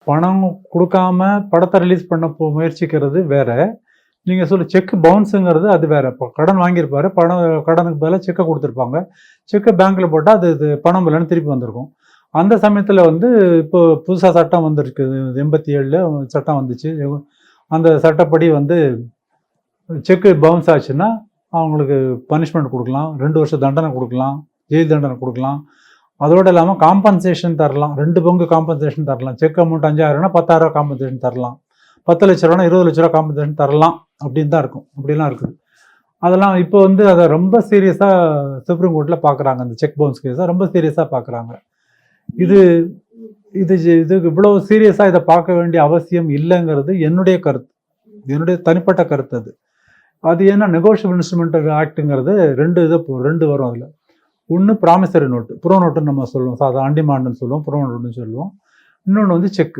பணம் குடுக்காம படத்த ரிலீஸ் பண்ண முயற்சிக்கிறது வேற. நீங்க செக் பவுன்ஸுங்கிறது அது வேற. இப்போ கடன் வாங்கியிருப்பாரு. கடனுக்கு பதிலா செக்க குடுத்துருப்பாங்க. செக்க பேங்க்ல போட்டா அது பணம் இல்லன்னு திருப்பி வந்திருக்கும். அந்த சமயத்துல இப்போ புதுசா சட்டம் வந்திருக்கு. 87ல சட்டம் வந்துச்சு. அந்த சட்டப்படி செக்கு பவுன்ஸ் ஆச்சுன்னா, அவங்களுக்கு பனிஷ்மென்ட் குடுக்கலாம். 2 வருஷம் தண்டனை குடுக்கலாம். ஜெயில் தண்டனை குடுக்கலாம். அதோட இல்லாம காம்பன்சேஷன் தரலாம். 2 பங்கு காம்பன்சேஷன் தரலாம். செக் அமௌண்ட் 5,000னா ரூ. 10,000 காம்பன்சேஷன் தரலாம். ரூ. 10,00,000னா ரூ. 20,00,000 காம்பன்சேஷன் தரலாம். அப்படின்னு தான் இருக்கும். அப்படிலாம் இருக்குது. அதெல்லாம் இப்போ அத ரொம்ப சீரியஸா சுப்ரீம் கோர்ட்ல பார்க்குறாங்க. அந்த செக் பவுன்ஸ் கேஸ ரொம்ப சீரியஸா பார்க்குறாங்க. இது இது இதுக்கு இவ்வளவு சீரியஸா இத பார்க்க வேண்டிய அவசியம் இல்லங்கிறது என்னுடைய கருத்து. என்னுடைய தனிப்பட்ட கருத்து அது. அது ஏன்னா நெகோஷியபிள் இன்ஸ்ட்ருமெண்ட் ஆக்ட்ங்கிறது 2 வரும் அதுல. ஒண்ணு ப்ராமிசரி நோட். ப்ரோ நோட்டுன்னு நம்ம சொல்லுவோம். சாதா ஆன் டிமாண்ட்ன்னு சொல்லுவோம். ப்ரோ நோட்டுன்னு சொல்லுவோம். இன்னொன்னு செக்.